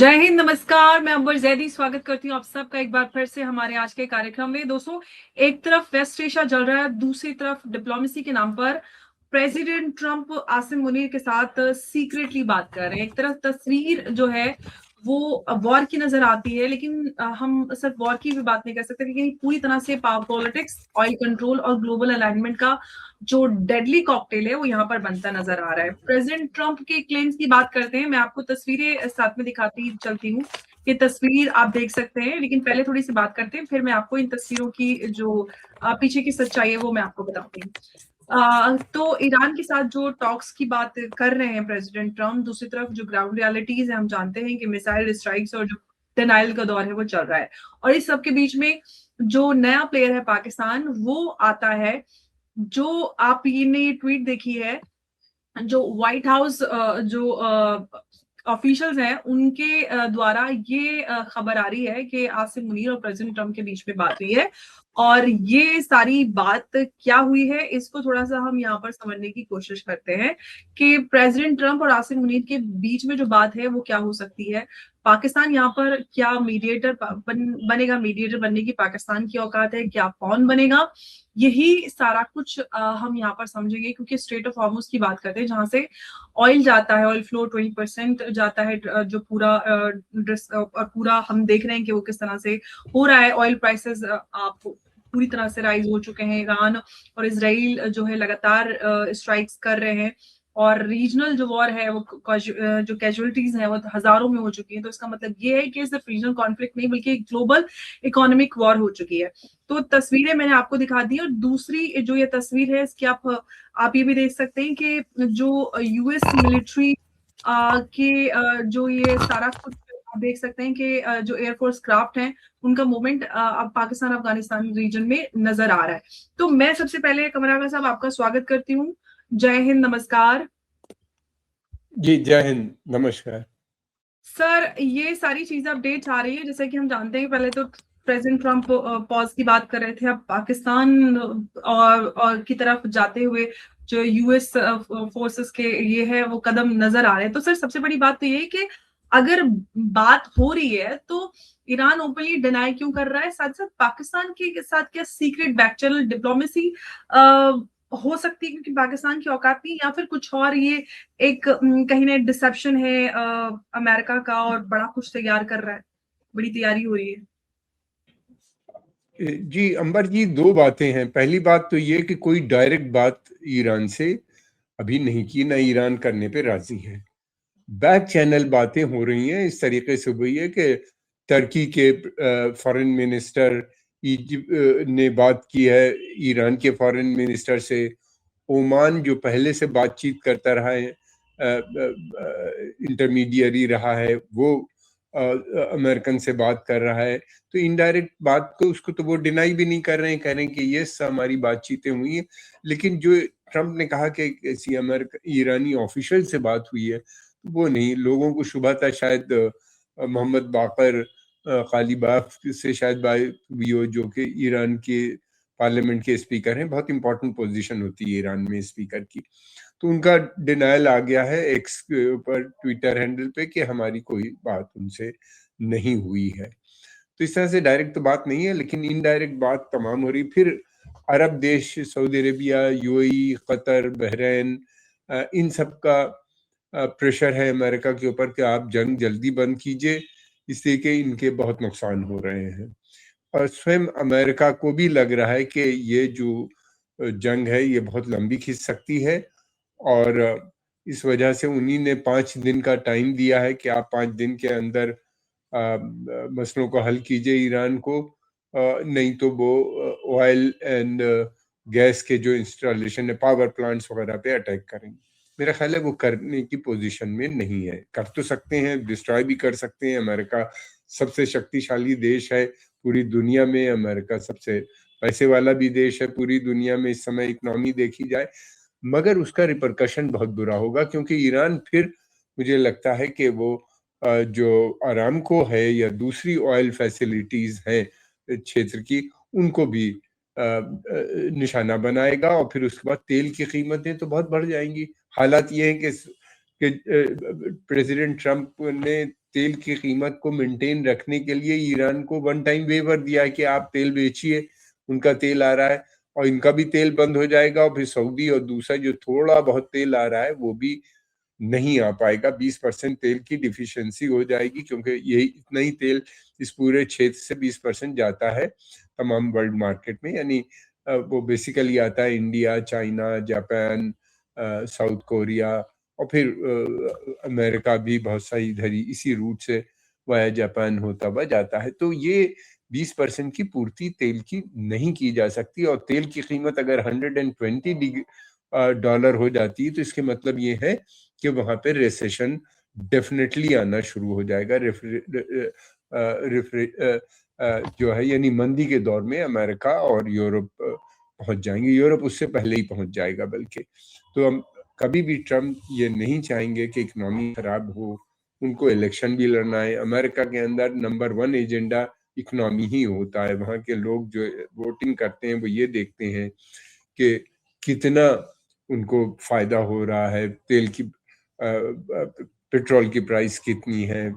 जय हिंद, नमस्कार। मैं अंबर जैदी स्वागत करती हूँ आप सबका एक बार फिर से हमारे आज के कार्यक्रम में। दोस्तों, एक तरफ वेस्ट एशिया जल रहा है, दूसरी तरफ डिप्लोमेसी के नाम पर प्रेसिडेंट ट्रंप आसिम मुनीर के साथ सीक्रेटली बात कर रहे हैं। एक तरफ तस्वीर जो है वो वॉर की नजर आती है, लेकिन हम सिर्फ वॉर की भी बात नहीं कर सकते, क्योंकि पूरी तरह से पावर पॉलिटिक्स, ऑयल कंट्रोल और ग्लोबल अलाइनमेंट का जो डेडली कॉकटेल है वो यहाँ पर बनता नजर आ रहा है। प्रेसिडेंट ट्रंप के क्लेम्स की बात करते हैं। मैं आपको तस्वीरें साथ में दिखाती चलती हूँ। ये तस्वीर आप देख सकते हैं, लेकिन पहले थोड़ी सी बात करते हैं, फिर मैं आपको इन तस्वीरों की जो पीछे की सच्चाई है वो मैं आपको बताती हूँ। तो ईरान के साथ जो टॉक्स की बात कर रहे हैं प्रेसिडेंट ट्रम्प, दूसरी तरफ जो ग्राउंड रियलिटीज है, हम जानते हैं कि मिसाइल स्ट्राइक्स और जो डिनाइल का दौर है वो चल रहा है। और इस सब के बीच में जो नया प्लेयर है पाकिस्तान, वो आता है। जो आप ये ट्वीट देखी है, जो व्हाइट हाउस जो ऑफिशियल्स हैं उनके द्वारा ये खबर आ रही है कि आसिम मुनीर और प्रेसिडेंट ट्रम्प के बीच में बात हुई है। और ये सारी बात क्या हुई है, इसको थोड़ा सा हम यहाँ पर समझने की कोशिश करते हैं कि प्रेसिडेंट ट्रम्प और आसिम मुनीर के बीच में जो बात है वो क्या हो सकती है। पाकिस्तान यहाँ पर क्या मीडिएटर बनेगा? मीडिएटर बनने की पाकिस्तान की औकात है क्या? कौन बनेगा? यही सारा कुछ हम यहाँ पर समझेंगे, क्योंकि स्ट्रेट ऑफ हॉर्मुज की बात करते हैं, जहां से ऑयल जाता है, ऑयल फ्लो 20% जाता है, जो पूरा और पूरा हम देख रहे हैं कि वो किस तरह से हो रहा है। ऑयल प्राइसेस आप पूरी तरह से राइज हो चुके हैं। ईरान और इसराइल जो है लगातार स्ट्राइक्स कर रहे हैं, और रीजनल जो वॉर है वो जो कैजुअलिटीज हैं वो हजारों में हो चुकी हैं। तो इसका मतलब ये है कि सिर्फ रीजनल कॉन्फ्लिक्ट नहीं, बल्कि ग्लोबल इकोनॉमिक वॉर हो चुकी है। तो तस्वीरें मैंने आपको दिखा दी, और दूसरी जो ये तस्वीर है इसकी आप ये भी देख सकते हैं कि जो यूएस मिलिट्री के जो ये सारा कुछ आप देख सकते हैं कि जो एयरफोर्स क्राफ्ट हैं उनका मूवमेंट अब पाकिस्तान अफगानिस्तान रीजन में नजर आ रहा है। तो मैं सबसे पहले कमर आगा साहब आपका स्वागत करती हूँ। जय हिंद, नमस्कार। जी, जय हिंद, नमस्कार। सर, ये सारी चीजें अपडेट आ रही है, जैसे कि हम जानते हैं कि पहले तो प्रेसिडेंट ट्रम्प पॉज की बात कर रहे थे, अब पाकिस्तान और की तरफ जाते हुए जो यूएस फोर्सेस के ये है वो कदम नजर आ रहे हैं। तो सर, सबसे बड़ी बात तो ये है कि अगर बात हो रही है तो ईरान ओपनली डिनाई क्यों कर रहा है? साथ साथ पाकिस्तान के साथ क्या सीक्रेट बैक चैनल डिप्लोमेसी हो सकती है, क्योंकि पाकिस्तान की औकात नहीं, या फिर कुछ और ये एक कहीं ना डिसेप्शन है अमेरिका का, और बड़ा कुछ तैयार कर रहा है, बड़ी तैयारी हो रही है? जी अंबर जी, दो बातें हैं। पहली बात तो ये कि कोई डायरेक्ट बात ईरान से अभी नहीं की, ना ईरान करने पे राजी है। बैक चैनल बातें हो रही हैं। इस तरीके से हुई है कि तुर्की के फॉरेन मिनिस्टर इजिप्ट ने बात की है ईरान के फॉरेन मिनिस्टर से। ओमान जो पहले से बातचीत करता रहा है, इंटरमीडियरी रहा है, वो अमेरिकन से बात कर रहा है। तो इनडायरेक्ट बात को उसको तो वो डिनाई भी नहीं कर रहे हैं, कह रहे हैं कि ये हमारी बातचीतें हुई हैं। लेकिन जो ट्रम्प ने कहा कि किसी ईरानी ऑफिशियल से बात हुई है, वो नहीं। लोगों को शुबह था शायद मोहम्मद बाकर कालीबाफ से शायद बात हुई हो, जो कि ईरान के पार्लियामेंट के स्पीकर हैं। बहुत इंपॉर्टेंट पोजीशन होती है ईरान में स्पीकर की। तो उनका डिनायल आ गया है एक्स के ऊपर, ट्विटर हैंडल पे, कि हमारी कोई बात उनसे नहीं हुई है। तो इस तरह से डायरेक्ट तो बात नहीं है, लेकिन इनडायरेक्ट बात तमाम हो रही। फिर अरब देश, Saudi Arabia, UAE, Qatar, Bahrain, इन सब का प्रेशर है अमेरिका के ऊपर कि आप जंग जल्दी बंद कीजिए, इसलिए कि इनके बहुत नुकसान हो रहे हैं। और स्वयं अमेरिका को भी लग रहा है कि ये जो जंग है ये बहुत लंबी खिंच सकती है, और इस वजह से उन्हीं ने 5 दिन का टाइम दिया है कि आप 5 दिन के अंदर मसलों को हल कीजिए ईरान को, नहीं तो वो ऑयल एंड गैस के जो इंस्टॉलेशन है, पावर प्लांट्स वगैरह पे अटैक करेंगे। मेरा ख्याल है वो करने की पोजीशन में नहीं है। कर तो सकते हैं, डिस्ट्रॉय भी कर सकते हैं। अमेरिका सबसे शक्तिशाली देश है पूरी दुनिया में। अमेरिका सबसे पैसे वाला भी देश है पूरी दुनिया में इस समय, इकोनॉमी देखी जाए। मगर उसका रिपरकशन बहुत बुरा होगा, क्योंकि ईरान फिर, मुझे लगता है कि वो जो अरामको है या दूसरी ऑयल फैसिलिटीज हैं क्षेत्र की, उनको भी निशाना बनाएगा, और फिर उसके बाद तेल की कीमतें तो बहुत बढ़ जाएंगी। हालात ये हैं कि प्रेसिडेंट ट्रम्प ने तेल की कीमत को मेंटेन रखने के लिए ईरान को वन टाइम वेवर दिया है कि आप तेल बेचिए, उनका तेल आ रहा है और इनका भी तेल बंद हो जाएगा और फिर सऊदी और दूसरा जो थोड़ा बहुत तेल आ रहा है वो भी नहीं आ पाएगा। 20% तेल की डिफिशियंसी हो जाएगी क्योंकि यही इतना ही तेल इस पूरे क्षेत्र से 20% जाता है तमाम वर्ल्ड मार्केट में, यानी वो बेसिकली आता है India, China, Japan, south Korea और फिर अमेरिका भी बहुत सारी इधर ही इसी रूट से वाया जापान होता हुआ जाता है। तो ये 20% की पूर्ति तेल की नहीं की जा सकती और तेल की कीमत अगर $120 हो जाती है तो इसके मतलब ये है कि वहां पे रिसेशन डेफिनेटली आना शुरू हो जाएगा। जो है यानी मंदी के दौर में अमेरिका और यूरोप पहुंच जाएंगे। यूरोप उससे पहले ही पहुंच जाएगा बल्कि। तो हम कभी भी ट्रम्प ये नहीं चाहेंगे कि इकोनॉमी खराब हो। उनको इलेक्शन भी लड़ना है। अमेरिका के अंदर नंबर 1 एजेंडा इकोनॉमी ही होता है। वहाँ के लोग जो वोटिंग करते हैं वो ये देखते हैं कि कितना उनको फायदा हो रहा है, तेल की पेट्रोल की प्राइस कितनी है,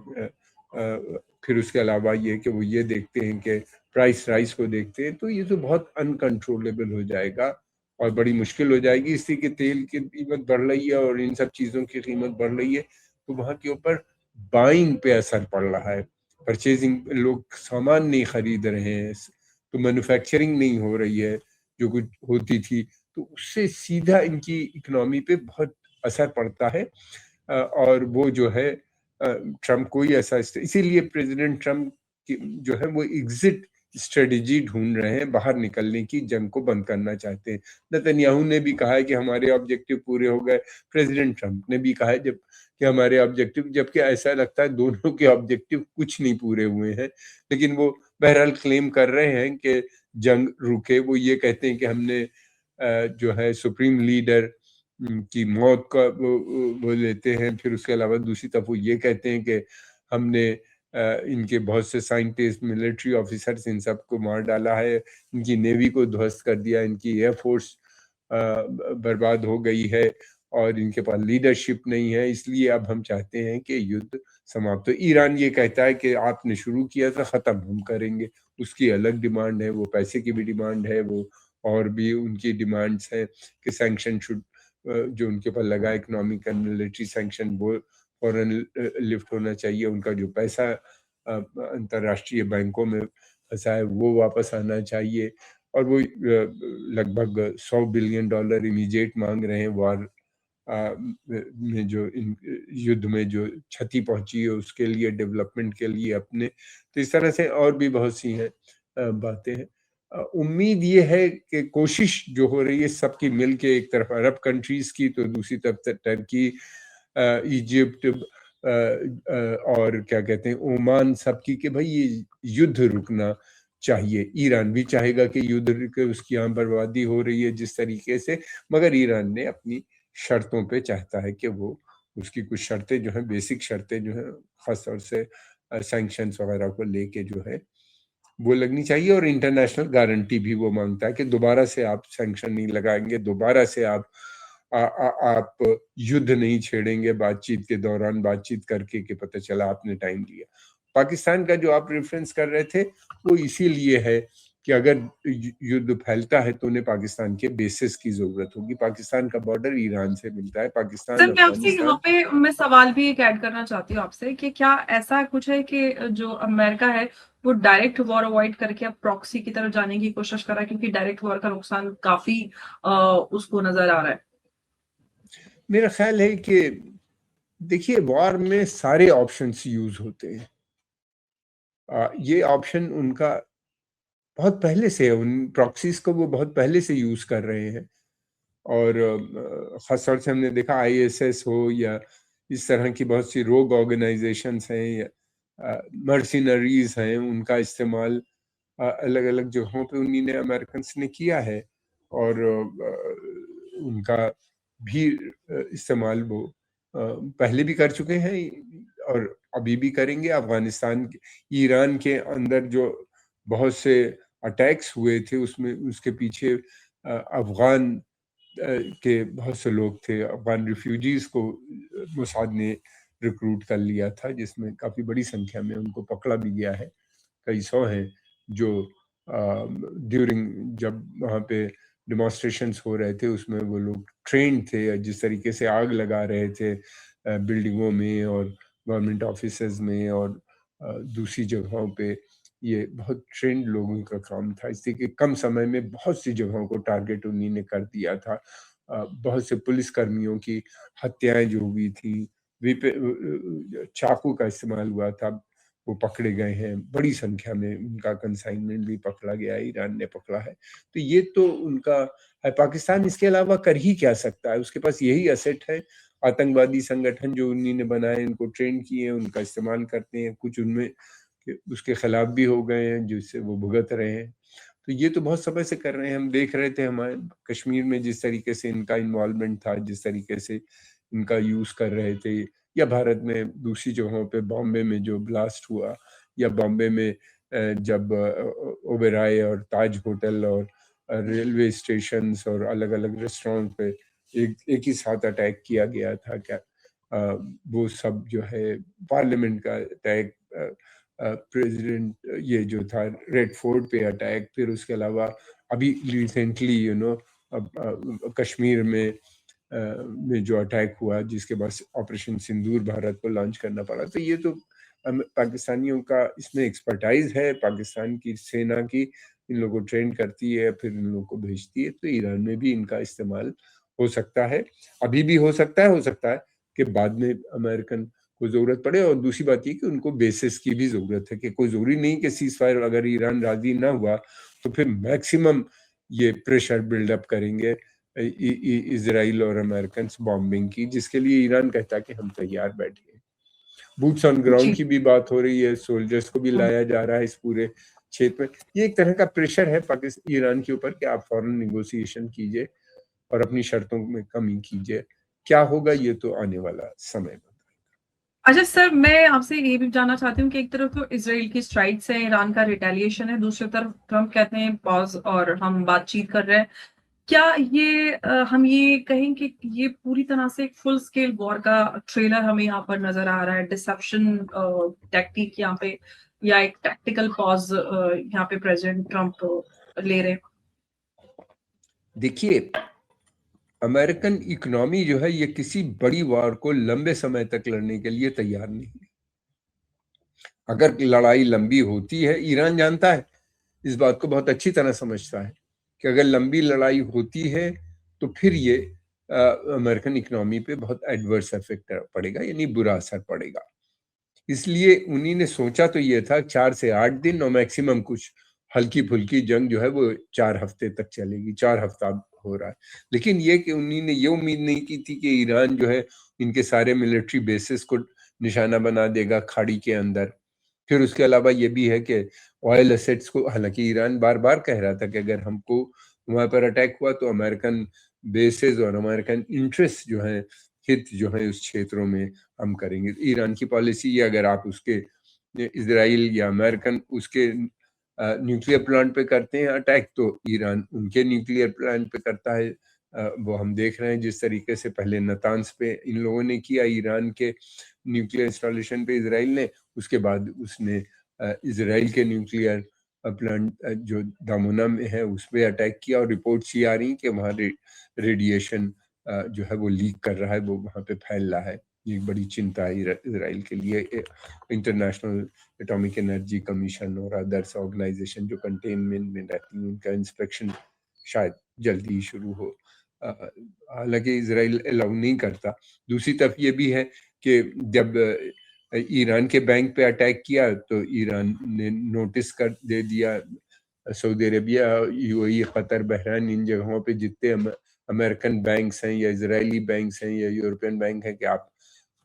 फिर उसके अलावा ये कि वो ये देखते हैं कि प्राइस राइज को देखते हैं। तो ये तो बहुत अनकंट्रोलेबल हो जाएगा और बड़ी मुश्किल हो जाएगी। इससे कि तेल की कीमत बढ़ रही है और इन सब चीज़ों की कीमत बढ़ रही है तो वहाँ के ऊपर बाइंग पे असर पड़ रहा है। परचेजिंग, लोग सामान नहीं खरीद रहे हैं, तो मैन्युफैक्चरिंग नहीं हो रही है जो कुछ होती थी, तो उससे सीधा इनकी इकोनॉमी पे बहुत असर पड़ता है। और वो जो है ट्रम्प को ही ऐसा, इसीलिए प्रेसिडेंट ट्रम्प जो है वो एग्जिट स्ट्रेटेजी ढूंढ रहे हैं, बाहर निकलने की, जंग को बंद करना चाहते हैं। नेतन्याहू ने भी कहा है कि हमारे ऑब्जेक्टिव पूरे हो गए, प्रेसिडेंट ट्रम्प ने भी कहा है जब कि हमारे ऑब्जेक्टिव, जबकि ऐसा लगता है दोनों के ऑब्जेक्टिव कुछ नहीं पूरे हुए हैं। लेकिन वो बहरहाल क्लेम कर रहे हैं कि जंग रुके। वो ये कहते हैं कि हमने जो है सुप्रीम लीडर की मौत का वो लेते हैं, फिर उसके अलावा दूसरी तरफ वो ये कहते हैं कि हमने इनके बहुत से साइंटिस्ट, मिलिट्री ऑफिसर्स, इन सबको मार डाला है, इनकी नेवी को ध्वस्त कर दिया, इनकी एयरफोर्स बर्बाद हो गई है और इनके पास लीडरशिप नहीं है, इसलिए अब हम चाहते हैं कि युद्ध समाप्त हो। ईरान ये कहता है कि आपने शुरू किया था, खत्म हम करेंगे। उसकी अलग डिमांड है, वो पैसे की भी डिमांड है, वो और भी उनकी डिमांड्स हैं कि सैंक्शन शुड, जो उनके ऊपर लगा इकोनॉमिक एंड मिलिट्री सैंक्शन, वो फौरन लिफ्ट होना चाहिए। उनका जो पैसा अंतर्राष्ट्रीय बैंकों में फंसा है वो वापस आना चाहिए। और वो लगभग $100 बिलियन इमीडिएट मांग रहे हैं वॉर में, जो इन युद्ध में जो क्षति पहुंची है उसके लिए, डेवलपमेंट के लिए अपने। तो इस तरह से और भी बहुत सी हैं बातें हैं। उम्मीद ये है कि कोशिश जो हो रही है सबकी मिल के, एक तरफ अरब कंट्रीज की तो दूसरी तरफ टर्की, इजिप्ट और क्या कहते हैं ओमान, सबकी, कि भाई ये युद्ध रुकना चाहिए। ईरान भी चाहेगा कि युद्ध रुके, उसकी यहाँ बर्बादी हो रही है जिस तरीके से, मगर ईरान ने अपनी शर्तों पे चाहता है कि वो, उसकी कुछ शर्तें जो हैं, बेसिक शर्तें जो हैं, खास तौर से सैंक्शंस वगैरह को लेके जो है वो लगनी चाहिए। और इंटरनेशनल गारंटी भी वो मांगता है कि दोबारा से आप सैंक्शन नहीं लगाएंगे, दोबारा से आप आप युद्ध नहीं छेड़ेंगे बातचीत के दौरान, बातचीत करके कि पता चला आपने टाइम लिया। पाकिस्तान का जो आप रेफरेंस कर रहे थे वो इसीलिए है कि अगर युद्ध फैलता है तो उन्हें पाकिस्तान के बेसिस की जरूरत होगी। पाकिस्तान का बॉर्डर ईरान से मिलता है। पाकिस्तान, सर मैं आपसे यहाँ अफगानिस्तान। पे मैं सवाल भी एक ऐड करना चाहती हूँ आपसे कि क्या ऐसा कुछ है कि जो अमेरिका है वो डायरेक्ट वॉर अवॉइड करके अब प्रॉक्सी की तरफ जाने की कोशिश कर रहा है, क्योंकि डायरेक्ट वॉर का नुकसान काफी उसको नजर आ रहा है। मेरा ख्याल है कि देखिए, वॉर में सारे ऑप्शंस यूज होते हैं। ये ऑप्शन उनका बहुत पहले से है, उन प्रॉक्सीज को वो बहुत पहले से यूज कर रहे हैं। और खासतौर से हमने देखा आईएसएस हो या इस तरह की बहुत सी रोग ऑर्गेनाइजेशंस हैं या मर्सिनरीज हैं, उनका इस्तेमाल अलग अलग जगहों पे उन्हीं ने, अमेरिकन ने किया है। और उनका भी इस्तेमाल वो पहले भी कर चुके हैं और अभी भी करेंगे। अफगानिस्तान, ईरान के अंदर जो बहुत से अटैक्स हुए थे उसमें, उसके पीछे अफगान के बहुत से लोग थे। अफगान रिफ्यूजीज को मोसाद ने रिक्रूट कर लिया था, जिसमें काफी बड़ी संख्या में उनको पकड़ा भी गया है। कई सौ हैं जो ड्यूरिंग जब वहाँ पे डिमॉन्स्ट्रेशंस हो रहे थे उसमें वो लोग ट्रेंड थे, जिस तरीके से आग लगा रहे थे बिल्डिंगों में और गवर्नमेंट ऑफिसेज में और दूसरी जगहों पे, ये बहुत ट्रेंड लोगों का काम था। इसलिए कि कम समय में बहुत सी जगहों को टारगेट उन्हीं ने कर दिया था। बहुत से पुलिस कर्मियों की हत्याएं जो हुई थी, चाकू का इस्तेमाल हुआ था, वो पकड़े गए हैं। बड़ी संख्या में उनका कंसाइनमेंट भी पकड़ा गया है, ईरान ने पकड़ा है। तो ये तो उनका है। पाकिस्तान इसके अलावा कर ही क्या सकता है? उसके पास यही एसेट है, आतंकवादी संगठन जो उन्हीं ने बनाए, इनको ट्रेन किए, उनका इस्तेमाल करते हैं। कुछ उनमें उसके खिलाफ भी हो गए हैं जिससे वो भुगत रहे हैं। तो ये तो बहुत समय से कर रहे हैं। हम देख रहे थे हमारे कश्मीर में जिस तरीके से इनका इन्वॉल्वमेंट था, जिस तरीके से इनका यूज कर रहे थे, या भारत में दूसरी जगहों पे बॉम्बे में जो ब्लास्ट हुआ, या बॉम्बे में जब ओबेराय और ताज होटल और रेलवे स्टेशन और अलग अलग रेस्टोरेंट पे एक ही साथ अटैक किया गया था। क्या वो सब जो है, पार्लियामेंट का अटैक, प्रेसिडेंट ये जो था रेड फोर्ट पे अटैक, फिर उसके अलावा अभी रिसेंटली कश्मीर में जो अटैक हुआ, जिसके बाद ऑपरेशन सिंदूर भारत को लॉन्च करना पड़ा। तो ये तो पाकिस्तानियों का इसमें एक्सपर्टाइज है। पाकिस्तान की सेना की इन लोगों को ट्रेन करती है, फिर इन लोगों को भेजती है। तो ईरान में भी इनका इस्तेमाल हो सकता है, अभी भी हो सकता है कि बाद में अमेरिकन को जरूरत पड़े। और दूसरी बात ये कि उनको बेसिस की भी जरूरत है, कि कोई जरूरी नहीं कि सीज फायर अगर ईरान राजी ना हुआ तो फिर मैक्सिमम ये प्रेशर बिल्डअप करेंगे इजराइल और अमेरिकन बॉम्बिंग की, जिसके लिए ईरान कहता है कि हम तैयार बैठे। बूट्स ऑन ग्राउंड की भी बात हो रही है, सोल्जर्स को भी लाया जा रहा है इस पूरे क्षेत्र में। ये एक तरह का प्रेशर है पाकिस्तान ईरान के ऊपर कि आप फॉरेन निगोशिएशन कीजिए और अपनी शर्तों में कमी कीजिए। क्या होगा ये तो आने वाला समय बताएगा। अच्छा सर, मैं आपसे ये भी जानना चाहती हूँ कि एक तरफ तो इसराइल की स्ट्राइक्स है, ईरान का रिटेलिएशन है, दूसरी तरफ ट्रम्प कहते हैं पॉज और हम बातचीत कर रहे हैं। क्या ये हम ये कहें कि ये पूरी तरह से एक फुल स्केल वॉर का ट्रेलर हमें यहाँ पर नजर आ रहा है, डिसेप्शन टेक्निक यहाँ पे, या एक टैक्टिकल पॉज यहाँ पे प्रेसिडेंट ट्रम्प ले रहे हैं? देखिए, अमेरिकन इकोनॉमी जो है ये किसी बड़ी वार को लंबे समय तक लड़ने के लिए तैयार नहीं है। अगर लड़ाई लंबी होती है, ईरान जानता है, इस बात को बहुत अच्छी तरह समझता है कि अगर लंबी लड़ाई होती है तो फिर ये अमेरिकन इकोनॉमी पे बहुत एडवर्स इफेक्ट पड़ेगा, यानी बुरा असर पड़ेगा। इसलिए उन्हीं ने सोचा तो ये था 4 से 8 दिन और मैक्सिमम कुछ हल्की फुल्की जंग जो है वो 4 हफ्ते तक चलेगी। 4 हफ्ता हो रहा है। लेकिन ये कि उन्हीं ने ये उम्मीद नहीं की थी कि ईरान जो है इनके सारे मिलिट्री बेसिस को निशाना बना देगा खाड़ी के अंदर। फिर उसके अलावा ये भी है कि ऑयल एसेट्स को, हालांकि ईरान बार बार कह रहा था कि अगर हमको वहां पर अटैक हुआ तो अमेरिकन बेसेस और अमेरिकन इंटरेस्ट जो है, हित जो है उस क्षेत्रों में हम करेंगे। ईरान की पॉलिसी है, अगर आप उसके इसराइल या अमेरिकन उसके न्यूक्लियर प्लांट पे करते हैं अटैक, तो ईरान उनके न्यूक्लियर प्लांट पे करता है। वो हम देख रहे हैं जिस तरीके से पहले नतान्स पे इन लोगों ने किया, ईरान के न्यूक्लियर इंस्टॉलेशन पे इसराइल ने, उसके बाद उसने इसराइल के न्यूक्लियर प्लांट जो दामोना में है उस पर अटैक किया। और रिपोर्ट्स ये आ रही कि वहाँ रेडिएशन जो है वो लीक कर रहा है, वो वहाँ पे फैल रहा है। ये एक बड़ी चिंता है इसराइल के लिए। इंटरनेशनल एटॉमिक एनर्जी कमीशन और अदर्स ऑर्गेनाइजेशन जो कंटेनमेंट में रहती हैं, उनका इंस्पेक्शन शायद जल्दी ही शुरू हो। हालांकि इसराइल अलाउ नहीं करता। दूसरी तरफ ये भी है कि जब ईरान के बैंक पे अटैक किया तो ईरान ने नोटिस कर दे दिया Saudi Arabia, UAE, Qatar, Bahrain, इन जगहों पे जितने अमेरिकन बैंक्स हैं या इजरायली बैंक्स हैं या यूरोपियन बैंक हैं कि आप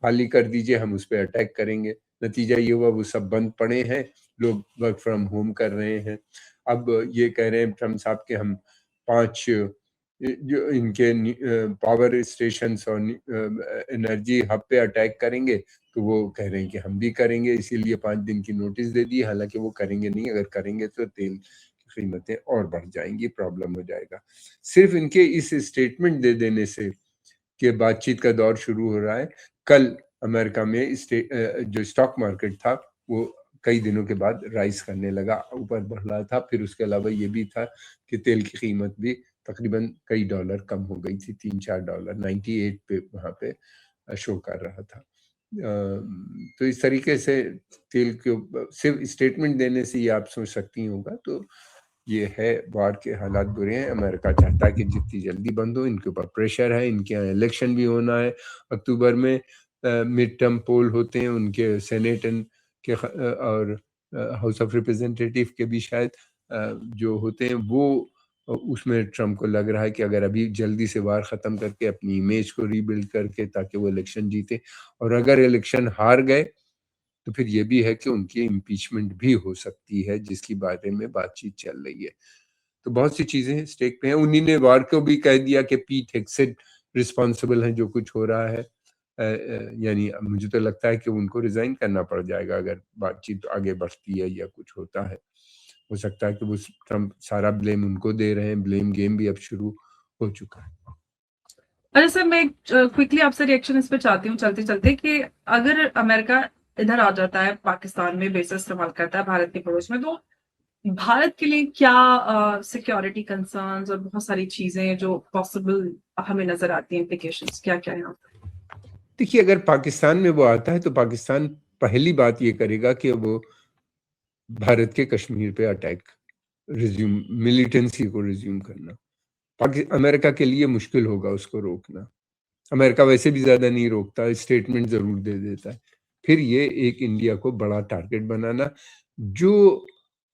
खाली कर दीजिए, हम उस पर अटैक करेंगे। नतीजा ये हुआ वो सब बंद पड़े हैं, लोग वर्क फ्रॉम होम कर रहे हैं। अब ये कह रहे हैं ट्रम्प साहब के हम 5 जो इनके पावर स्टेशन और एनर्जी हब पे अटैक करेंगे, तो वो कह रहे हैं कि हम भी करेंगे, इसीलिए 5 दिन की नोटिस दे दी। हालांकि वो करेंगे नहीं, अगर करेंगे तो तेल की कीमतें और बढ़ जाएंगी, प्रॉब्लम हो जाएगा। सिर्फ इनके इस स्टेटमेंट दे देने से कि बातचीत का दौर शुरू हो रहा है, कल अमेरिका में जो स्टॉक मार्केट था वो कई दिनों के बाद राइज करने लगा, ऊपर बढ़ रहा था। फिर उसके अलावा ये भी था कि तेल की कीमत भी तकरीबन कई डॉलर कम हो गई थी, $3-4 98 पे वहाँ पे शो कर रहा था। तो इस तरीके से तेल के सिर्फ स्टेटमेंट देने से ये आप सोच सकती होगा। तो ये है, वार के हालात बुरे हैं। अमेरिका चाहता है कि जितनी जल्दी बंद हो, इनके ऊपर प्रेशर है, इनके यहाँ इलेक्शन भी होना है अक्टूबर में, मिड टर्म पोल होते हैं उनके सेनेट के और हाउस ऑफ रिप्रेजेंटेटिव के भी शायद जो होते हैं वो, उसमें ट्रम्प को लग रहा है कि अगर अभी जल्दी से वार ख़त्म करके अपनी इमेज को रीबिल्ड करके ताकि वो इलेक्शन जीते, और अगर इलेक्शन हार गए तो फिर ये भी है कि उनकी इम्पीचमेंट भी हो सकती है, जिसकी बारे में बातचीत चल रही है। तो बहुत सी चीजें स्टेक पे हैं। उन्हीं ने वार को भी कह दिया कि पीट हेग्सेट रिस्पॉन्सिबल है जो कुछ हो रहा है। यानी मुझे तो लगता है कि उनको रिजाइन करना पड़ जाएगा अगर बातचीत आगे बढ़ती है या कुछ होता है। हो सकता है कि वो ट्रम्प सारा ब्लेम उनको दे रहे हैं। ब्लेम गेम भी अब शुरू हो चुका है। अच्छा सर, मैं क्विकली आपसे रिएक्शन इस पे चाहती हूँ चलते चलते, कि अगर अमेरिका इधर आ जाता है, पाकिस्तान में बेसिस इस्तेमाल करता है भारत के पड़ोस में, तो भारत के लिए क्या सिक्योरिटी कंसर्न्स और बहुत सारी चीजें जो पॉसिबल हमें नजर आती हैं, इम्प्लीकेशंस क्या क्या है यहाँ पे? देखिए, अगर पाकिस्तान में वो आता है तो पाकिस्तान पहली बात ये करेगा कि वो भारत के कश्मीर पे अटैक रिज्यूम, मिलिटेंसी को रिज्यूम करना। अमेरिका के लिए मुश्किल होगा उसको रोकना। अमेरिका वैसे भी ज्यादा नहीं रोकता, स्टेटमेंट जरूर दे देता है। फिर ये एक इंडिया को बड़ा टारगेट बनाना, जो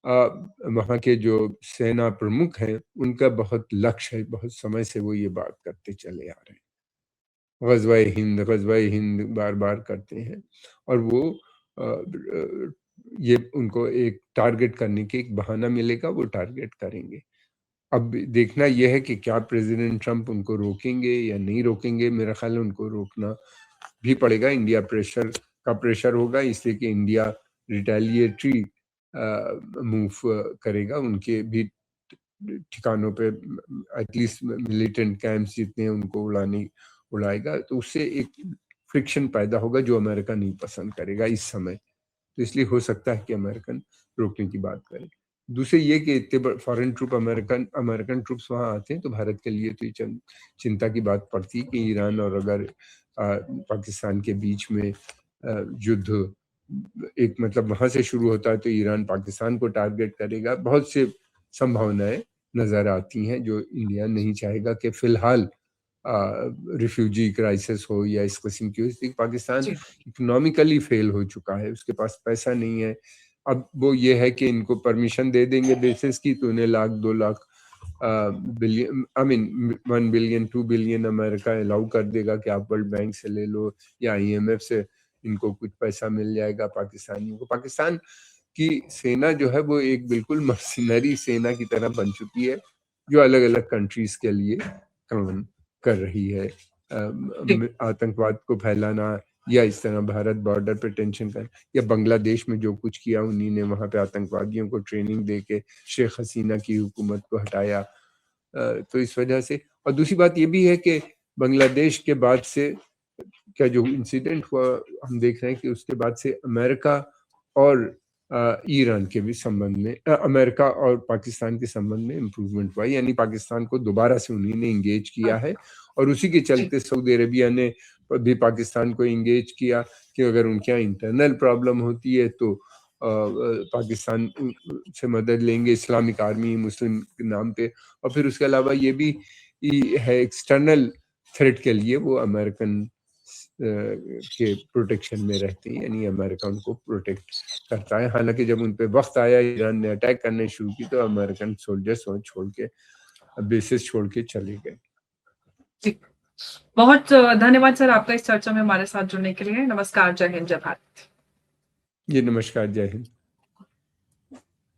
वहाँ के जो सेना प्रमुख हैं उनका बहुत लक्ष्य है, बहुत समय से वो ये बात करते चले आ रहे हैं। गज़वाए हिंद बार बार करते हैं, और वो ये उनको एक टारगेट करने की एक बहाना मिलेगा, वो टारगेट करेंगे। अब देखना यह है कि क्या प्रेसिडेंट ट्रम्प उनको रोकेंगे या नहीं रोकेंगे। मेरा ख्याल है उनको रोकना भी पड़ेगा। इंडिया का प्रेशर होगा, इसलिए कि इंडिया रिटेलिएटरी मूव करेगा उनके भी ठिकानों पे, एटलीस्ट मिलिटेंट कैंप्स जितने हैं उनको उड़ाएगा। तो उससे एक फ्रिक्शन पैदा होगा जो अमेरिका नहीं पसंद करेगा इस समय। तो इसलिए हो सकता है कि अमेरिकन रोकने की बात करें। दूसरे ये कि इतने फॉरेन ट्रूप अमेरिकन ट्रूप्स वहाँ आते हैं तो भारत के लिए तो ये चिंता की बात पड़ती है कि ईरान और अगर पाकिस्तान के बीच में युद्ध एक मतलब वहां से शुरू होता है तो ईरान पाकिस्तान को टारगेट करेगा। बहुत से संभावनाएं नजर आती हैं जो इंडिया नहीं चाहेगा कि फिलहाल रिफ्यूजी क्राइसिस हो या इस किस्म की। पाकिस्तान इकोनॉमिकली फेल हो चुका है, उसके पास पैसा नहीं है। अब वो ये है कि इनको परमिशन दे देंगे बेसिस की तो उन्हें lakh 2 lakh billion, I mean 1 billion 2 billion America allow कर देगा कि आप वर्ल्ड बैंक से ले लो या IMF से, इनको कुछ पैसा मिल जाएगा पाकिस्तानियों को। पाकिस्तान की सेना जो है वो एक बिल्कुल मर्सिनरी सेना की तरह बन चुकी है जो अलग अलग कंट्रीज के लिए काम कर रही है। आतंकवाद को फैलाना या इस तरह भारत बॉर्डर पे टेंशन कर, या बांग्लादेश में जो कुछ किया उन्हीं ने वहां पे आतंकवादियों को ट्रेनिंग दे के शेख हसीना की हुकूमत को हटाया। तो इस वजह से, और दूसरी बात ये भी है कि बांग्लादेश के बाद से क्या जो इंसिडेंट हुआ हम देख रहे हैं कि उसके बाद से अमेरिका और ईरान के भी संबंध में, अमेरिका और पाकिस्तान के संबंध में इम्प्रूवमेंट हुआ। यानी पाकिस्तान को दोबारा से उन्हीं ने इंगेज किया है, और उसी के चलते सऊदी अरेबिया ने भी पाकिस्तान को इंगेज किया कि अगर उनके यहाँ इंटरनल प्रॉब्लम होती है तो पाकिस्तान से मदद लेंगे, इस्लामिक आर्मी मुस्लिम के नाम पे। और फिर उसके अलावा ये भी है एक्सटर्नल थ्रेट के लिए वो अमेरिकन के प्रोटेक्शन में रहते हैं, यानी अमेरिका उनको प्रोटेक्ट करता है। हालांकि जब उन पे वक्त आया, ईरान ने अटैक करने शुरू की तो अमेरिकन सोल्जर्स छोड़ के, बेसिस छोड़ के चले गए। बहुत धन्यवाद सर आपका इस चर्चा में हमारे साथ जुड़ने के लिए। नमस्कार, जय हिंद, जय भारत। जी नमस्कार, जय हिंद।